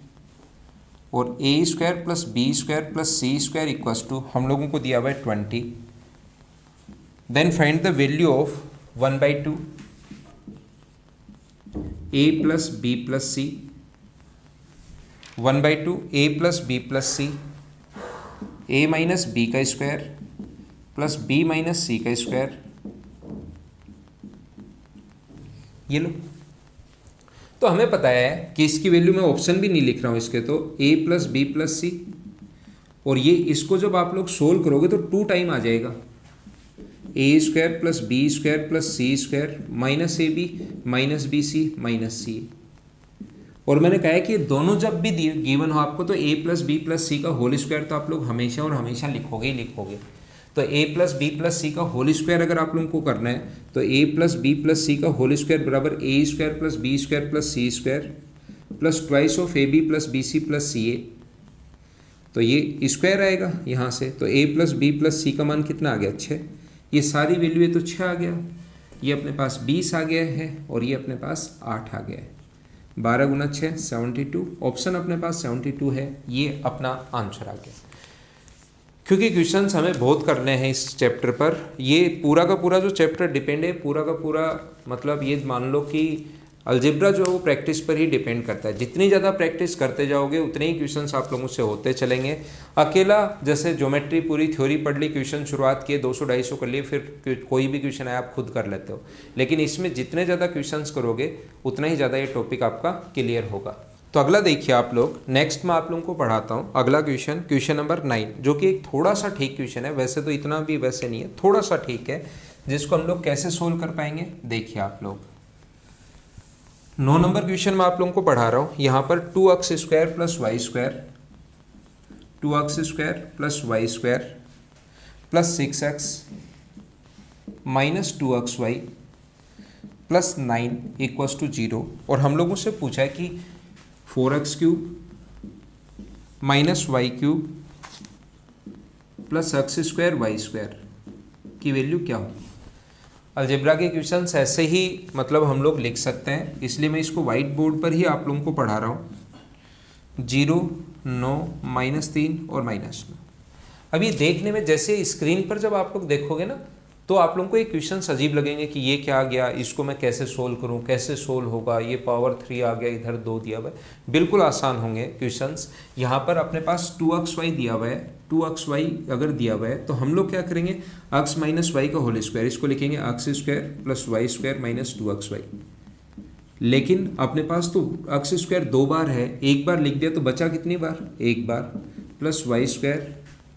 और A² plus B² plus C² equals to हम लोगों को दिया हुआ है 20। Then find the value of 1/2 A plus B plus C, 1/2 A plus B plus C, A minus B का square plus B minus C का स्क्वायर। ये लो, तो हमें पता है कि इसकी वैल्यू मैं ऑप्शन भी नहीं लिख रहा हूँ इसके, तो A plus B plus C और ये इसको जब आप लोग सोल्व करोगे तो 2 टाइम आ जाएगा, A² plus B² plus C² minus AB minus BC minus C। और मैंने कहा है कि दोनों जब भी गिवन हो आपको तो A plus B plus C का होल स्क्वायर तो आप लोग हमेशा और हमेशा लिखोगे ही लिखोगे। तो A plus B plus C का होल स्क्वायर अगर आप लोगों को करना है तो A plus B plus C का होल स्क्वायर बराबर A² plus B² plus C² plus twice of AB plus BC plus CA। तो ये स्क्वायर आएगा यहाँ से, तो A plus B plus C का मान कितना आ गया 6। ये सारी वैल्यू है तो 6 आ गया, ये अपने पास 20 आ गया है और ये अपने पास 8 आ गया है। 12 गुना 6 72, ऑप्शन अपने पास 72 है, ये अपना आंसर आ गया। क्योंकि क्वेश्चंस हमें बहुत करने हैं इस चैप्टर पर, ये पूरा का पूरा जो चैप्टर डिपेंड है, पूरा का पूरा मतलब ये मान लो कि अलजेब्रा जो है वो प्रैक्टिस पर ही डिपेंड करता है। जितनी ज़्यादा प्रैक्टिस करते जाओगे उतने ही क्वेश्चंस आप लोगों से होते चलेंगे। अकेला जैसे ज्योमेट्री पूरी थ्योरी पढ़ ली, क्वेश्चन शुरुआत किए 200-250 कर लिए, फिर कोई भी क्वेश्चन है आप खुद कर लेते हो, लेकिन इसमें जितने ज़्यादा क्वेश्चंस करोगे उतना ही ज़्यादा ये टॉपिक आपका क्लियर होगा। तो अगला देखिए आप लोग, नेक्स्ट मैं आप लोगों को पढ़ाता हूँ अगला क्वेश्चन, क्वेश्चन नंबर 9, जो कि एक थोड़ा सा ठीक क्वेश्चन है, वैसे तो इतना भी वैसे नहीं है, थोड़ा सा ठीक है, जिसको हम लोग कैसे सोल्व कर पाएंगे देखिए आप लोग। 9 नंबर क्वेश्चन मैं आप लोगों को पढ़ा रहा हूँ। यहाँ पर 2x² plus y² 2x² plus y² plus 6x minus 2xy plus 9 equals to 0 और हम लोगों से पूछा है कि 4x³ minus y³ plus x² y² की वैल्यू क्या होगी। अलजेब्रा के क्वेश्चंस ऐसे ही मतलब हम लोग लिख सकते हैं, इसलिए मैं इसको वाइट बोर्ड पर ही आप लोगों को पढ़ा रहा हूँ। 0 9 -3 और -9। अब ये देखने में जैसे स्क्रीन पर जब आप लोग देखोगे ना तो आप लोगों को ये क्वेश्चंस अजीब लगेंगे कि ये क्या आ गया, इसको मैं कैसे सोल्व करूं, कैसे सोल्व होगा, ये पावर 3 आ गया, इधर 2 दिया हुआ है। बिल्कुल आसान होंगे क्वेश्चंस। यहाँ पर अपने पास 2xy दिया हुआ है, 2xy अगर दिया हुआ है तो हम लोग क्या करेंगे, x माइनस वाई का होल स्क्वायर, इसको लिखेंगे x² plus y² minus 2xy। लेकिन अपने पास तो x² 2 बार है, एक बार लिख दिया तो बचा कितनी बार, एक बार, प्लस y²,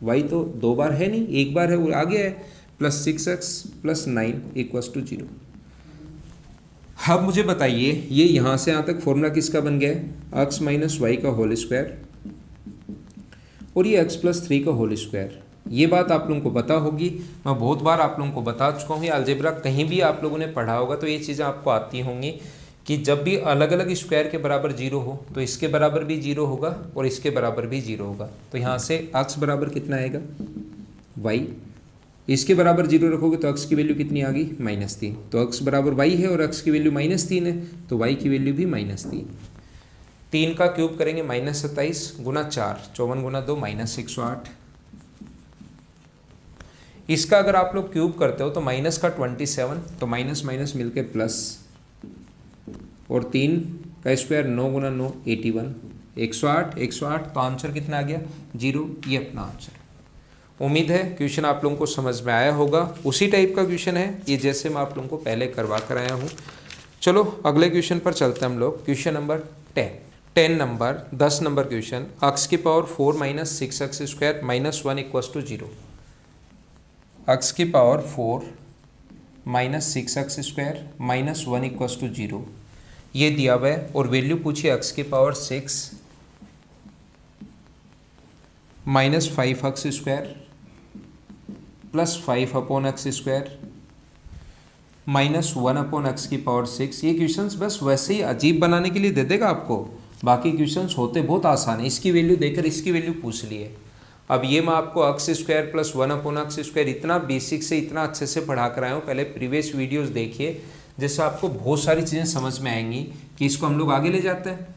y तो 2 बार है नहीं, एक बार है वो आ गया है, plus 6x plus 9 equals to 0। अब मुझे बताइए ये यहाँ से यहाँ तक फॉर्मूला किसका बन गया है, x माइनस वाई का होल स्क्वायर और ये x प्लस 3 का होल स्क्वायर। ये बात आप लोगों को पता होगी, मैं बहुत बार आप लोगों को बता चुका हूँ। ये अलजेब्रा कहीं भी आप लोगों ने पढ़ा होगा तो ये चीज़ें आपको आती होंगी कि जब भी अलग अलग स्क्वायर के बराबर जीरो हो तो इसके बराबर भी जीरो होगा और इसके बराबर भी जीरो होगा। तो यहाँ से x बराबर कितना आएगा y, इसके बराबर जीरो रखोगे तो x की वैल्यू कितनी आ गई -3। तो x बराबर y है और x की वैल्यू -3 है तो y की वैल्यू भी -3। 3 का क्यूब करेंगे -27 गुना 4, 54 गुना 2 -108। इसका अगर आप लोग क्यूब करते हो तो माइनस का 27, तो माइनस माइनस मिलके प्लस, और 3 का स्क्वायर 9 गुना 9 81, 108 तो आंसर कितना आ गया 0। ये अपना आंसर। उम्मीद है क्वेश्चन आप लोगों को समझ में आया होगा। उसी टाइप का क्वेश्चन है ये जैसे मैं आप लोगों को पहले करवा कर आया हूँ। चलो अगले क्वेश्चन पर चलते हैं हम लोग। Question number 10 number question, x की power 4 minus 6x square minus 1 equals to 0। x की power 4 minus 6x square minus 1 equals to 0 ये दिया हुआ है, और वैल्यू पूछिए x की power 6 minus 5x square plus 5 upon x square minus 1 upon x की पावर 6। ये क्वेश्चंस बस वैसे ही अजीब बनाने के लिए दे देगा आपको, बाकी क्वेश्चंस होते बहुत आसान है। इसकी वैल्यू देकर इसकी वैल्यू पूछ लिए। अब ये मैं आपको x square plus 1 upon x square इतना बेसिक से इतना अच्छे से पढ़ा कर आया हूँ। पहले प्रीवियस वीडियोस देखिए, जिससे आपको बहुत सारी चीज़ें समझ में आएंगी कि इसको हम लोग आगे ले जाते हैं।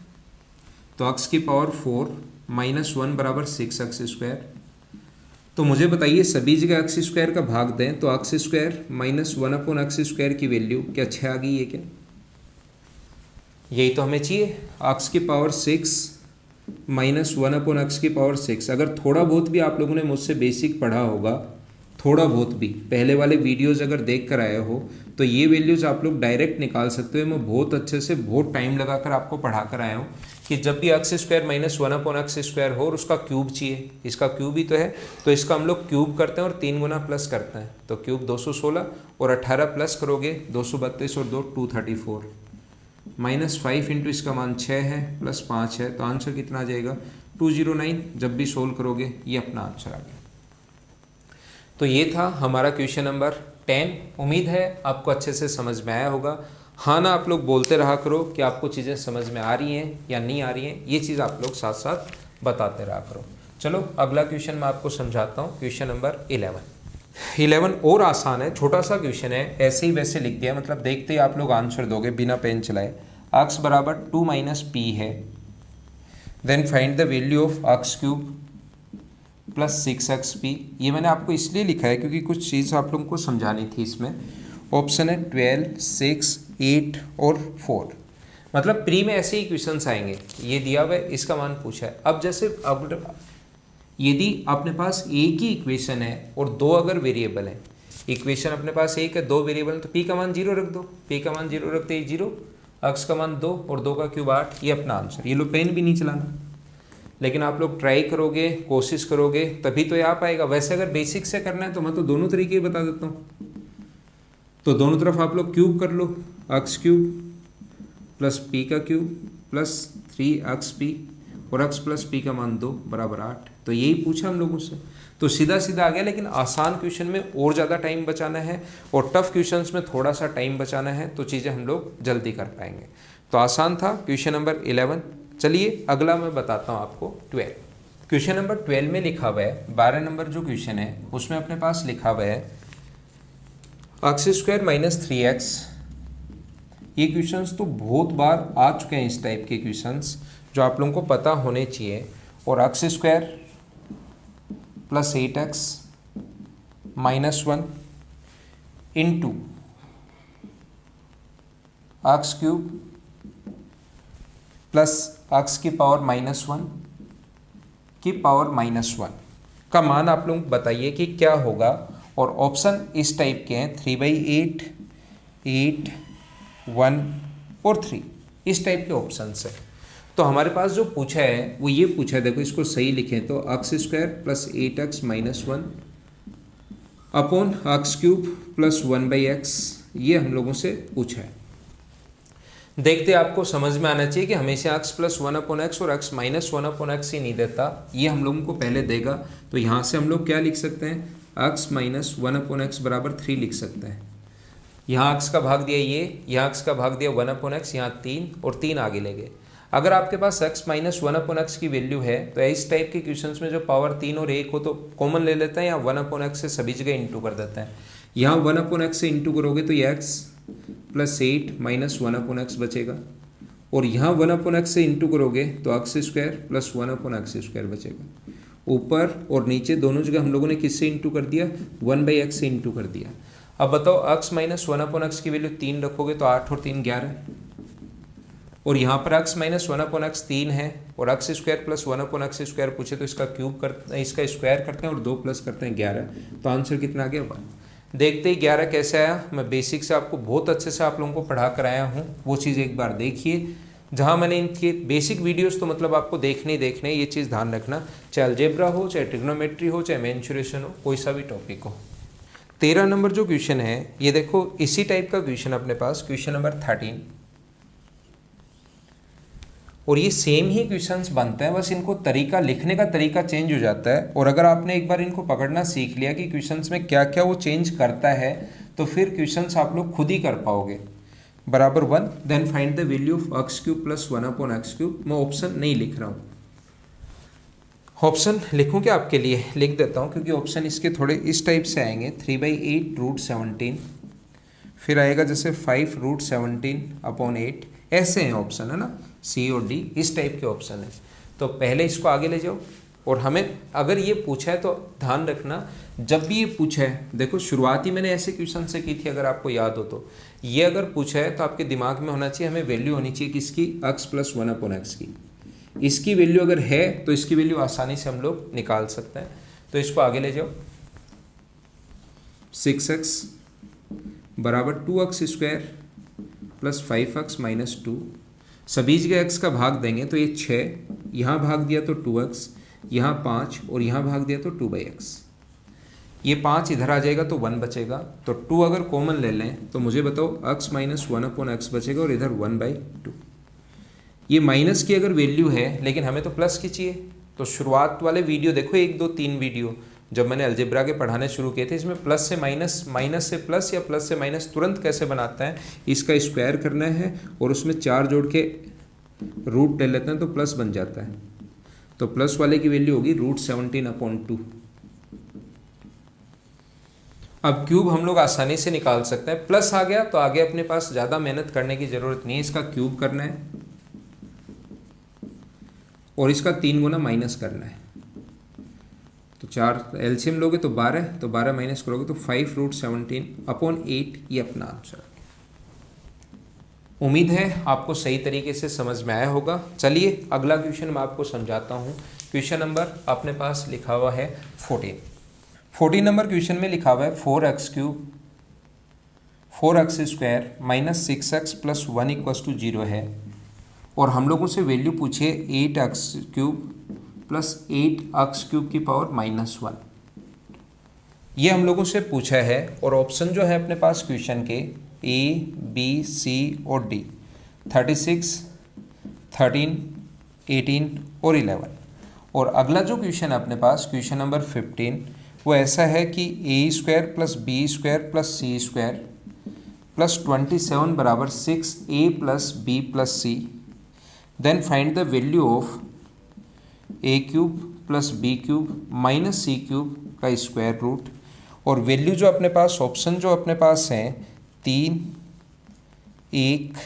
तो एक्स की पावर 4 माइनस 1 बराबर 6x स्क्वायर। तो मुझे बताइए सभी जगह एक्स स्क्वायर का भाग दें तो x square minus 1 upon x square की वैल्यू क्या 6 आ गई है क्या? यही तो हमें चाहिए। एक्स की पावर 6 माइनस 1 अपॉन एक्स की पावर 6। अगर थोड़ा बहुत भी आप लोगों ने मुझसे बेसिक पढ़ा होगा, थोड़ा बहुत भी पहले वाले वीडियोज़ अगर देख कर आए हो तो ये वैल्यूज़ आप लोग डायरेक्ट निकाल सकते हो। मैं बहुत अच्छे से बहुत टाइम लगाकर आपको पढ़ा कर आया हूँ कि जब भी x square minus 1 upon x square हो और उसका क्यूब चाहिए, इसका क्यूब ही तो है, तो इसका हम लोग क्यूब करते हैं और 3 गुना प्लस करते हैं। तो क्यूब 216 और 18 प्लस करोगे 232 और 2 234 माइनस 5 इंटू इसका मान 6 है प्लस 5 है, तो आंसर कितना आ जाएगा 209। जब भी सोल्व करोगे ये अपना आंसर आ गया। तो ये था हमारा क्वेश्चन नंबर 10। उम्मीद है आपको अच्छे से समझ में आया होगा। हाँ ना आप लोग बोलते रहा करो कि आपको चीज़ें समझ में आ रही हैं या नहीं आ रही हैं, ये चीज़ आप लोग साथ साथ बताते रहा करो। चलो अगला क्वेश्चन मैं आपको समझाता हूँ। क्वेश्चन नंबर 11 और आसान है, छोटा सा क्वेश्चन है, ऐसे ही वैसे लिख दिया, मतलब देखते ही आप लोग आंसर दोगे बिना पेन चलाए। x बराबर 2 माइनस पी है, then find the value of x cube plus 6xp। ये मैंने आपको इसलिए लिखा है क्योंकि कुछ चीज़ आप लोगों को समझानी थी इसमें। ऑप्शन है 12, 6, 8 और 4। मतलब प्री में ऐसे ही क्वेश्चंस आएंगे, ये दिया हुआ है, इसका मान पूछा है। अब जैसे अब यदि अपने पास एक ही इक्वेशन है और दो अगर वेरिएबल है, इक्वेशन अपने पास एक है, दो वेरिएबल है, तो p का मान 0 रख दो। p का मान 0 रखते ही 0, x का मान 2 और 2 का क्यूब 8, ये अपना आंसर। ये लो पेन भी नहीं चलाना, लेकिन आप लोग ट्राई करोगे, कोशिश करोगे तभी तो ये आ पाएगा। वैसे अगर बेसिक से करना है तो मैं तो दोनों तरीके बता देता हूँ। तो दोनों तरफ आप लोग क्यूब कर लो, एक्स क्यूब प्लस पी का क्यूब प्लस 3xp और x प्लस पी का मान 2 बराबर 8। तो यही पूछा हम लोगों से, तो सीधा सीधा आ गया। लेकिन आसान क्वेश्चन में और ज़्यादा टाइम बचाना है और टफ क्वेश्चंस में थोड़ा सा टाइम बचाना है, तो चीज़ें हम लोग जल्दी कर पाएंगे। तो आसान था क्वेश्चन नंबर 11। चलिए अगला मैं बताता हूँ आपको 12। क्वेश्चन नंबर 12 में लिखा हुआ है, 12 नंबर जो क्वेश्चन है उसमें अपने पास लिखा हुआ है एक्स स्क्वायर माइनस 3x। ये क्वेश्चंस तो बहुत बार आ चुके हैं, इस टाइप के क्वेश्चंस जो आप लोगों को पता होने चाहिए। और x square plus 8x minus 1 into x cube plus x की पावर माइनस 1 की पावर माइनस 1 का मान आप लोग बताइए कि क्या होगा। और ऑप्शन इस टाइप के हैं 3/8, 8, 1 और 3, इस टाइप के ऑप्शन है। तो हमारे पास जो पूछा है वो ये पूछा है, देखो इसको सही लिखें तो x square plus 8x minus 1 upon x cube plus 1/x, ये हम लोगों से पूछा है। देखते आपको समझ में आना चाहिए कि हमेशा x प्लस 1 अपॉन एक्स और x माइनस 1 अपॉन एक्स ही नहीं देता, ये हम लोगों को पहले देगा। तो यहाँ से हम लोग क्या लिख सकते हैं, x माइनस 1 अपॉन एक्स बराबर 3 लिख सकते हैं। यहाँ x का भाग दिया ये, यहाँ x का भाग दिया 1/x, यहाँ 3 और 3 आगे ले गए। अगर आपके पास x माइनस 1/x की वैल्यू है तो इस टाइप के क्वेश्चंस में जो पावर 3 और 1 हो तो कॉमन ले लेते हैं या 1/x से सभी जगह इंटू कर देते हैं। यहाँ 1/x से इंटू करोगे तो ये x प्लस 8 माइनस 1/x बचेगा, और यहाँ 1/x से इंटू करोगे तो x² प्लस 1/x² बचेगा। ऊपर और नीचे दोनों जगह हम लोगों ने किससे इंटू कर दिया, 1/x से इंटू कर दिया। अब बताओ x माइनस 1/x की वैल्यू 3 रखोगे तो 8 और 3 11, और यहाँ पर x माइनस 1/x 3 है और x² प्लस 1/x² पूछे तो इसका क्यूब करते, इसका स्क्वायर करते हैं और 2 प्लस करते हैं 11, तो आंसर कितना आ गया 1। देखते ही 11 कैसे आया, मैं बेसिक से आपको बहुत अच्छे से आप लोगों को पढ़ा कर आया हूँ, वो चीज़ एक बार देखिए जहाँ मैंने इनके बेसिक वीडियोस तो मतलब आपको देखने ही देखने, ये चीज़ ध्यान रखना, चाहे अलजेब्रा हो, चाहे ट्रिग्नोमेट्री हो, चाहे मेंसुरेशन हो, कोई सा भी टॉपिक हो। 13 नंबर जो क्वेश्चन है ये देखो इसी टाइप का क्वेश्चन अपने पास, क्वेश्चन नंबर 13, और ये सेम ही क्वेश्चंस बनते हैं, बस इनको तरीका लिखने का तरीका चेंज हो जाता है। और अगर आपने एक बार इनको पकड़ना सीख लिया कि क्वेश्चंस में क्या क्या वो चेंज करता है तो फिर क्वेश्चंस आप लोग खुद ही कर पाओगे। बराबर 1, then find the value of x³ plus 1/x³। मैं ऑप्शन नहीं लिख रहा हूँ, ऑप्शन लिखूँ क्या आपके लिए, लिख देता हूँ क्योंकि ऑप्शन इसके थोड़े इस टाइप से आएंगे। 3/8√17, फिर आएगा जैसे 5√17/8, ऐसे हैं ऑप्शन, है ना, C और D इस टाइप के ऑप्शन है। तो पहले इसको आगे ले जाओ, और हमें अगर ये पूछा है तो ध्यान रखना, जब भी ये पूछा है, देखो शुरुआत ही मैंने ऐसे क्वेश्चन से की थी, अगर आपको याद हो तो, ये अगर पूछा है तो आपके दिमाग में होना चाहिए, हमें वैल्यू होनी चाहिए किसकी, x प्लस 1/x की। इसकी वैल्यू अगर है तो इसकी वैल्यू आसानी से हम लोग निकाल सकते हैं। तो इसको आगे ले जाओ, 6x बराबर 2x² प्लस 5x माइनस 2, सभी जगह x का भाग देंगे तो ये 6, यहाँ भाग दिया तो 2x, यहाँ 5 और यहाँ भाग दिया तो 2/x। ये 5 इधर आ जाएगा तो 1 बचेगा, तो 2 अगर कॉमन ले लें तो मुझे बताओ x माइनस 1/x बचेगा और इधर 1/2। ये माइनस की अगर वैल्यू है लेकिन हमें तो प्लस की चाहिए, तो शुरुआत वाले वीडियो देखो 1 2 3 वीडियो जब मैंने अलजेब्रा के पढ़ाने शुरू किए थे, इसमें प्लस से माइनस, माइनस से प्लस या प्लस से माइनस तुरंत कैसे बनाता है, इसका स्क्वायर करना है और उसमें 4 जोड़ के रूट ले लेते हैं तो प्लस बन जाता है। तो प्लस वाले की वैल्यू होगी √17/2। अब क्यूब हम लोग आसानी से निकाल सकते हैं, प्लस आ गया तो आगे अपने पास ज़्यादा मेहनत करने की ज़रूरत नहीं है, इसका क्यूब करना है और इसका 3 गुना माइनस करना है। तो 4 एलसीएम लोगे तो 12, तो 12 माइनस करोगे तो 5√17/8, ये अपना आंसर। उम्मीद है आपको सही तरीके से समझ में आया होगा। चलिए अगला क्वेश्चन मैं आपको समझाता हूँ। क्वेश्चन नंबर अपने पास लिखा हुआ है 14 नंबर क्वेश्चन में लिखा हुआ है 4x³ 4x² minus 6x plus 1 = 0 है, और हम लोगों से वैल्यू पूछे 8x³ प्लस 8x³ की पावर -1, ये हम लोगों से पूछा है। और ऑप्शन जो है अपने पास क्वेश्चन के A, B, C और D 36, 13, 18 और 11। और अगला जो क्वेश्चन है अपने पास क्वेश्चन नंबर 15, वो ऐसा है कि a² plus b² plus c² plus 27 बराबर 6a plus b plus c, then find the value of a³ plus b³ minus c³ का स्क्वायर रूट। और वैल्यू जो अपने पास, ऑप्शन जो अपने पास हैं 3, 1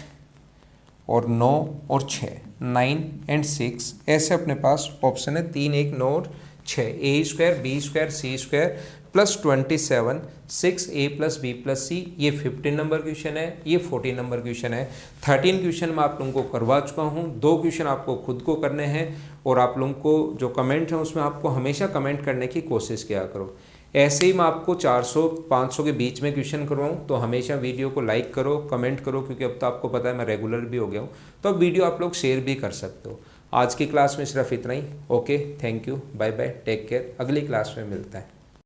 और 9 और 6, 9 एंड 6, ऐसे अपने पास ऑप्शन है 3, 1, 9 और 6, a² b² c² plus 27 6a plus b plus c। ये 15 नंबर क्वेश्चन है, ये 14 नंबर क्वेश्चन है। 13 क्वेश्चन मैं आप लोगों को करवा चुका हूँ, 2 क्वेश्चन आपको खुद को करने हैं, और आप लोगों को जो कमेंट है उसमें आपको हमेशा कमेंट करने की कोशिश किया करो। ऐसे ही मैं आपको 400-500 के बीच में क्वेश्चन करवाऊँ, तो हमेशा वीडियो को लाइक करो, कमेंट करो, क्योंकि अब तो आपको पता है मैं रेगुलर भी हो गया हूँ, तो अब वीडियो आप लोग शेयर भी कर सकते हो। आज की क्लास में सिर्फ इतना ही। Okay, thank you, bye bye, take care, अगली क्लास में मिलता है।